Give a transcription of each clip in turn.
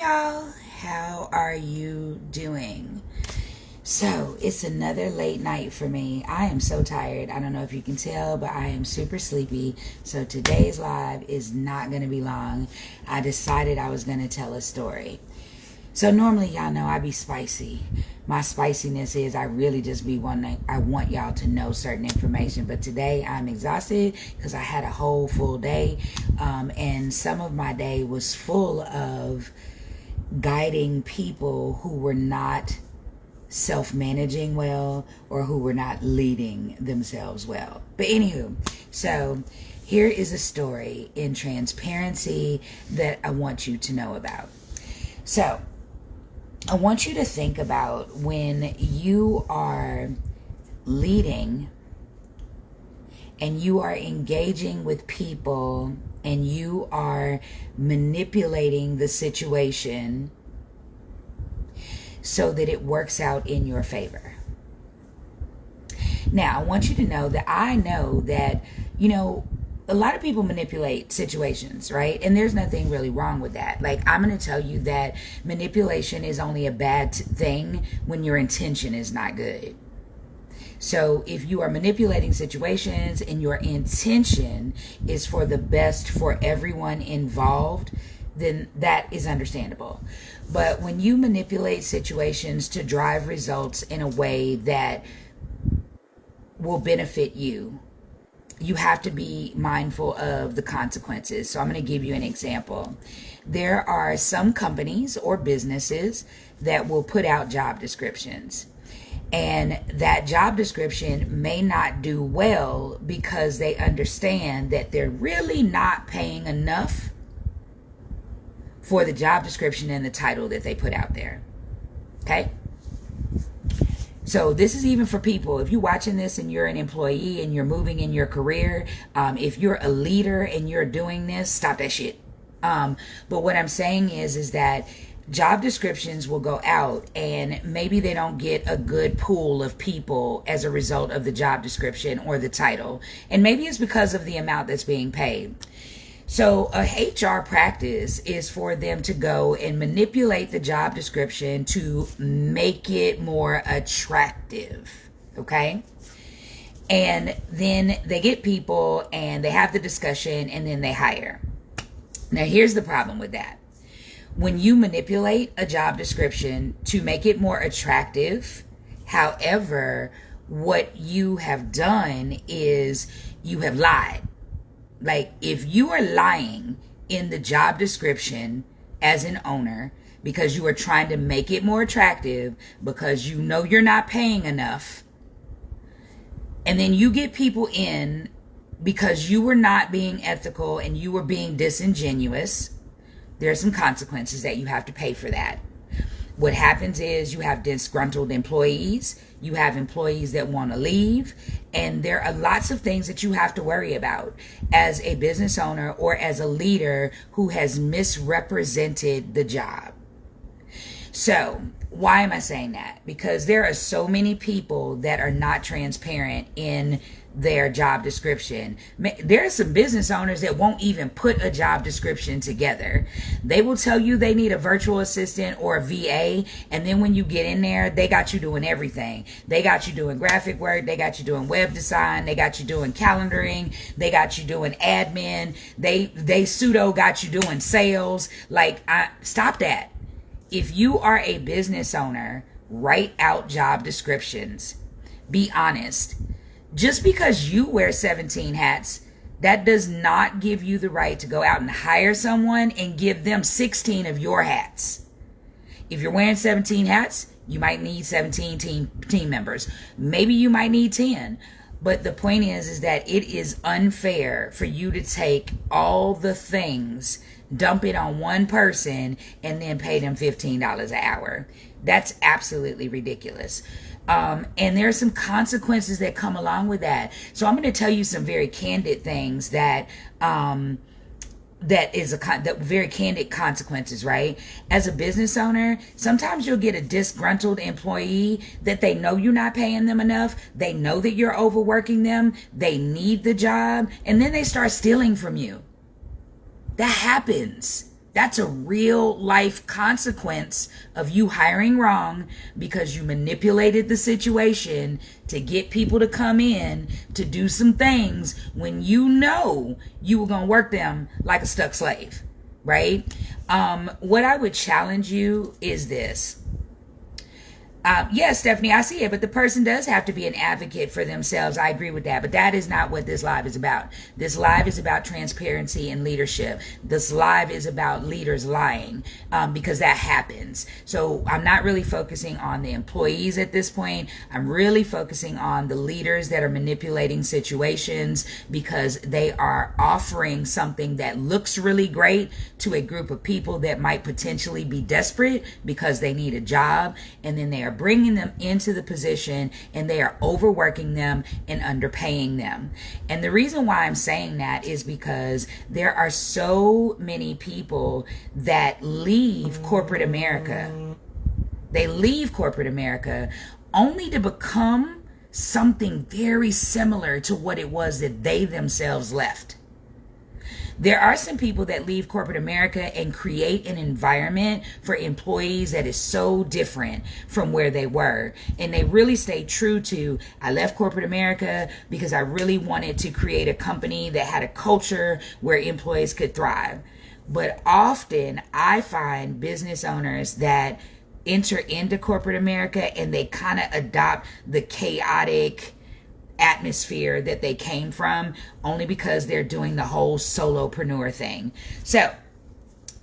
Y'all, how are you doing? So it's another late night for me. I am so tired. I don't know if you can tell, but I am super sleepy. So today's live is not going to be long. I decided I was going to tell a story. So normally y'all know I be spicy. My spiciness is I really just be I want y'all to know certain information. But today I'm exhausted because I had a whole full day. And some of my day was full of guiding people who were not self-managing well or who were not leading themselves well. But anywho, so here is a story in transparency that I want you to know about. So I want you to think about when you are leading and you are engaging with people and you are manipulating the situation so that it works out in your favor. Now, I want you to know that I know that, a lot of people manipulate situations, right? And there's nothing really wrong with that. Like, I'm going to tell you that manipulation is only a bad thing when your intention is not good. So if you are manipulating situations and your intention is for the best for everyone involved, then that is understandable. But when you manipulate situations to drive results in a way that will benefit you, you have to be mindful of the consequences. So I'm going to give you an example. There are some companies or businesses that will put out job descriptions. And that job description may not do well because they understand that they're really not paying enough for the job description and the title that they put out there. Okay? So this is even for people. If you're watching this and you're an employee and you're moving in your career, if you're a leader and you're doing this, stop that shit. But what I'm saying is that job descriptions will go out and maybe they don't get a good pool of people as a result of the job description or the title. And maybe it's because of the amount that's being paid. So a HR practice is for them to go and manipulate the job description to make it more attractive. Okay? And then they get people and they have the discussion and then they hire. Now here's the problem with that. When you manipulate a job description to make it more attractive, however, what you have done is you have lied. Like, if you are lying in the job description as an owner because you are trying to make it more attractive because you know you're not paying enough, and then you get people in because you were not being ethical and you were being disingenuous, there are some consequences that you have to pay for that. What happens is you have disgruntled employees, you have employees that want to leave, and there are lots of things that you have to worry about as a business owner or as a leader who has misrepresented the job. So, why am I saying that? Because there are so many people that are not transparent in their job description. There are some business owners that won't even put a job description together. They will tell you they need a virtual assistant or a VA, and then when you get in there, they got you doing everything. They got you doing graphic work, they got you doing web design, they got you doing calendaring, they got you doing admin, they pseudo got you doing sales. Stop that. If you are a business owner, write out job descriptions. Be honest. Just because you wear 17 hats, that does not give you the right to go out and hire someone and give them 16 of your hats. If you're wearing 17 hats, you might need 17 team members. Maybe you might need 10. But the point is that it is unfair for you to take all the things, dump it on one person, and then pay them $15 an hour. That's absolutely ridiculous. And there are some consequences that come along with that. So I'm going to tell you some very candid things that very candid consequences, right? As a business owner, sometimes you'll get a disgruntled employee that they know you're not paying them enough. They know that you're overworking them. They need the job. And then they start stealing from you. That happens. That's a real life consequence of you hiring wrong because you manipulated the situation to get people to come in to do some things when you know you were going to work them like a stuck slave, right? What I would challenge you is this. Yes, Stephanie, I see it, but the person does have to be an advocate for themselves. I agree with that, but that is not what this live is about. This live is about transparency and leadership. This live is about leaders lying, because that happens. So I'm not really focusing on the employees at this point. I'm really focusing on the leaders that are manipulating situations because they are offering something that looks really great to a group of people that might potentially be desperate because they need a job, and then they are bringing them into the position and they are overworking them and underpaying them. And the reason why I'm saying that is because there are so many people that leave corporate America. They leave corporate America only to become something very similar to what it was that they themselves left. There are some people that leave corporate America and create an environment for employees that is so different from where they were. And they really stay true to, I left corporate America because I really wanted to create a company that had a culture where employees could thrive. But often I find business owners that enter into corporate America and they kind of adopt the chaotic atmosphere that they came from only because they're doing the whole solopreneur thing. So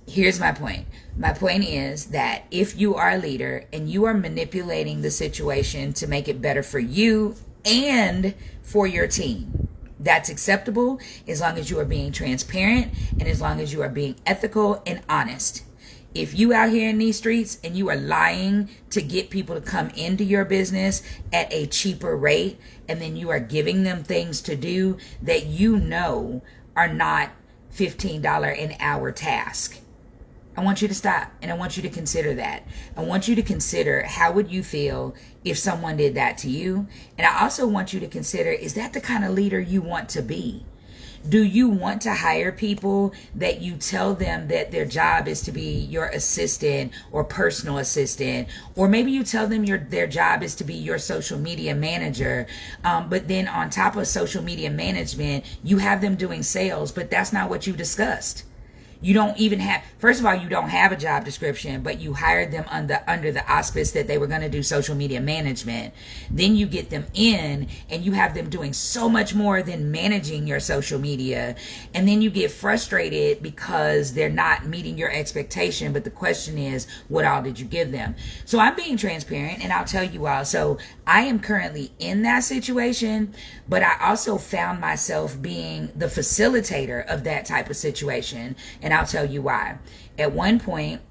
here's my point. My point is that if you are a leader and you are manipulating the situation to make it better for you and for your team, that's acceptable as long as you are being transparent and as long as you are being ethical and honest. If you out here in these streets and you are lying to get people to come into your business at a cheaper rate, and then you are giving them things to do that you know are not $15 an hour task, I want you to stop, and I want you to consider that. I want you to consider, how would you feel if someone did that to you? And I also want you to consider, is that the kind of leader you want to be? Do you want to hire people that you tell them that their job is to be your assistant or personal assistant? Or maybe you tell them their job is to be your social media manager. But then on top of social media management, you have them doing sales, but that's not what you discussed. You don't even have, first of all, you don't have a job description, but you hired them under the auspice that they were going to do social media management. Then you get them in and you have them doing so much more than managing your social media. And then you get frustrated because they're not meeting your expectation. But the question is, what all did you give them? So I'm being transparent, and I'll tell you all. So I am currently in that situation, but I also found myself being the facilitator of that type of situation. And I'll tell you why. At one point,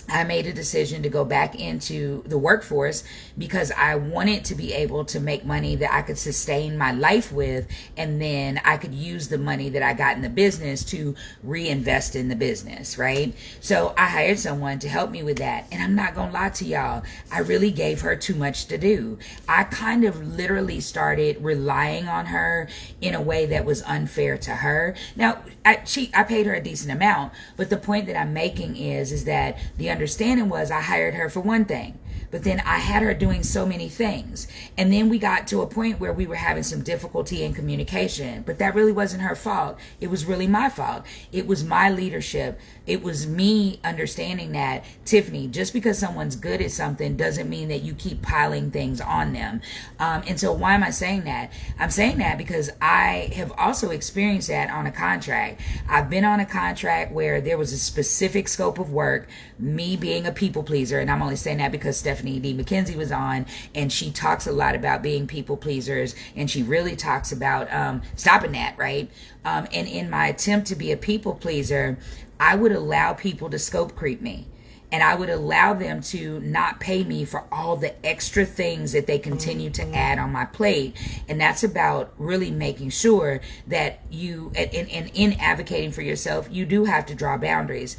I made a decision to go back into the workforce because I wanted to be able to make money that I could sustain my life with, and then I could use the money that I got in the business to reinvest in the business, right? So I hired someone to help me with that, and I'm not gonna lie to y'all, I really gave her too much to do. I kind of literally started relying on her in a way that was unfair to her. Now, I paid her a decent amount, but the point that I'm making is that the understanding was I hired her for one thing, but then I had her doing so many things. And then we got to a point where we were having some difficulty in communication, but that really wasn't her fault. It was really my fault. It was my leadership. It was me understanding that, Tiffany, just because someone's good at something doesn't mean that you keep piling things on them. And so why am I saying that? I'm saying that because I have also experienced that on a contract. I've been on a contract where there was a specific scope of work, me being a people pleaser, and I'm only saying that because Stephanie D. McKenzie was on, and she talks a lot about being people pleasers, and she really talks about stopping that, right? And in my attempt to be a people pleaser, I would allow people to scope creep me. And I would allow them to not pay me for all the extra things that they continue to add on my plate. And that's about really making sure that you, and in advocating for yourself, you do have to draw boundaries.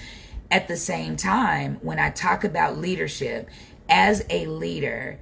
At the same time, when I talk about leadership, as a leader,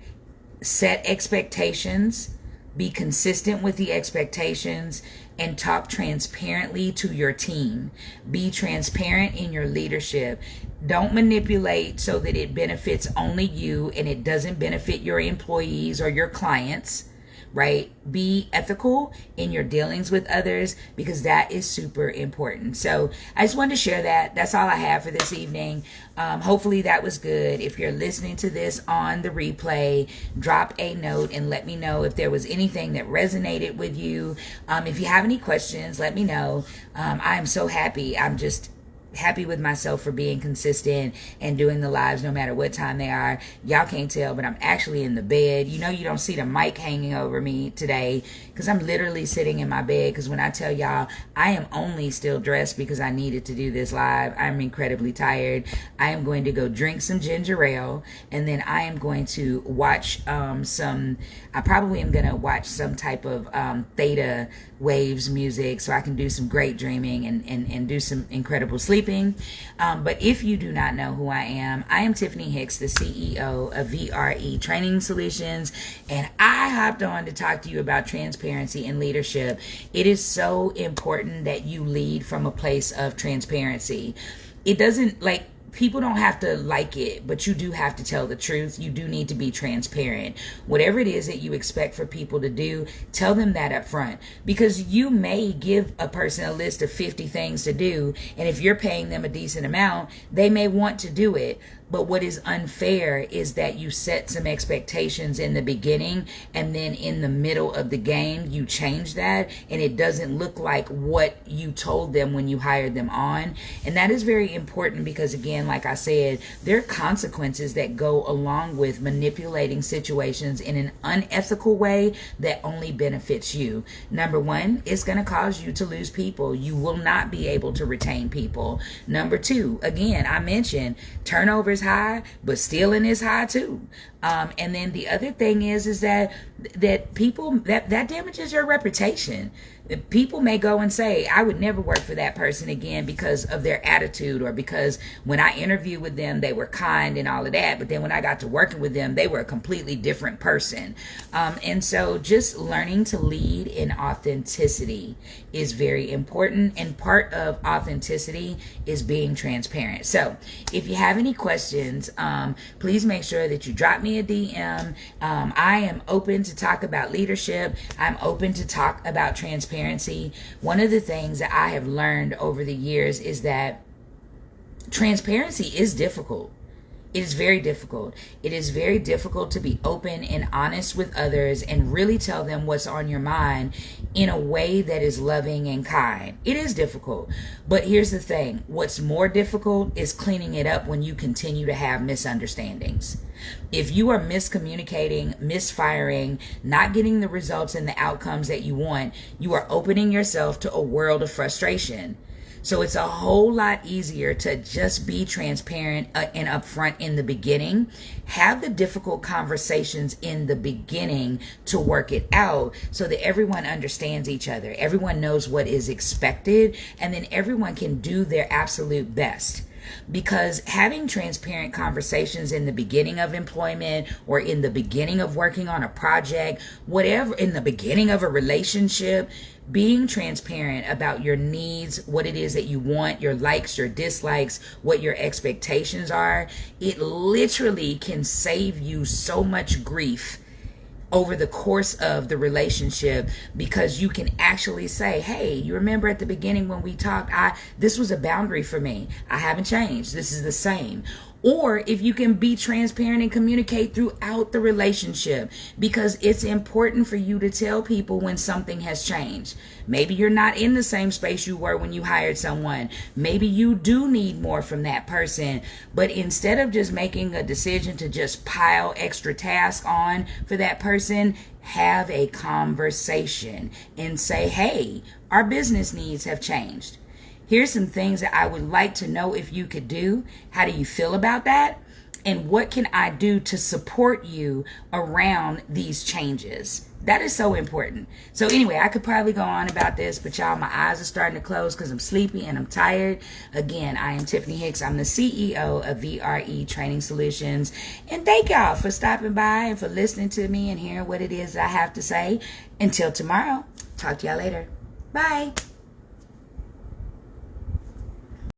set expectations, be consistent with the expectations, and talk transparently to your team. Be transparent in your leadership. Don't manipulate so that it benefits only you and it doesn't benefit your employees or your clients, right? Be ethical in your dealings with others, because that is super important. So I just wanted to share that. That's all I have for this evening. Hopefully that was good. If you're listening to this on the replay, drop a note and let me know if there was anything that resonated with you. If you have any questions, let me know. I am so happy. I'm just happy with myself for being consistent and doing the lives no matter what time they are. Y'all can't tell, but I'm actually in the bed. You know, you don't see the mic hanging over me today because I'm literally sitting in my bed, because when I tell y'all I am only still dressed because I needed to do this live, I'm incredibly tired. I am going to go drink some ginger ale, and then I am going to watch I probably am going to watch some type of theta waves music so I can do some great dreaming and do some incredible sleeping. But if you do not know who I am Tiffany Hicks, the CEO of VRE Training Solutions, and I hopped on to talk to you about transparency and leadership. It is so important that you lead from a place of transparency. It doesn't, people don't have to like it, but you do have to tell the truth. You do need to be transparent. Whatever it is that you expect for people to do, tell them that up front, because you may give a person a list of 50 things to do, and if you're paying them a decent amount, they may want to do it. But what is unfair is that you set some expectations in the beginning, and then in the middle of the game, you change that, and it doesn't look like what you told them when you hired them on. And that is very important because, again, like I said, there are consequences that go along with manipulating situations in an unethical way that only benefits you. Number one, it's going to cause you to lose people. You will not be able to retain people. Number two, again, I mentioned turnover is high, but stealing is high too. And then the other thing is that people that damages your reputation. People may go and say, I would never work for that person again because of their attitude, or because when I interviewed with them, they were kind and all of that. But then when I got to working with them, they were a completely different person. And so just learning to lead in authenticity is very important. And part of authenticity is being transparent. So if you have any questions, please make sure that you drop me a DM. I am open to talk about leadership. I'm open to talk about transparency. One of the things that I have learned over the years is that transparency is difficult. It is very difficult. It is very difficult to be open and honest with others and really tell them what's on your mind in a way that is loving and kind. It is difficult. But here's the thing. What's more difficult is cleaning it up when you continue to have misunderstandings. If you are miscommunicating, misfiring, not getting the results and the outcomes that you want, you are opening yourself to a world of frustration. So it's a whole lot easier to just be transparent and upfront in the beginning. Have the difficult conversations in the beginning to work it out so that everyone understands each other. Everyone knows what is expected, and then everyone can do their absolute best. Because having transparent conversations in the beginning of employment, or in the beginning of working on a project, whatever, in the beginning of a relationship, being transparent about your needs, what it is that you want, your likes, your dislikes, what your expectations are, it literally can save you so much grief over the course of the relationship, because you can actually say, hey, you remember at the beginning when we talked, this was a boundary for me. I haven't changed. This is the same. Or if you can be transparent and communicate throughout the relationship, because it's important for you to tell people when something has changed. Maybe you're not in the same space you were when you hired someone. Maybe you do need more from that person. But instead of just making a decision to just pile extra tasks on for that person, have a conversation and say, hey, our business needs have changed. Here's some things that I would like to know if you could do. How do you feel about that? And what can I do to support you around these changes? That is so important. So anyway, I could probably go on about this, but y'all, my eyes are starting to close because I'm sleepy and I'm tired. Again, I am Tiffany Hicks. I'm the CEO of VRE Training Solutions. And thank y'all for stopping by and for listening to me and hearing what it is I have to say. Until tomorrow, talk to y'all later. Bye.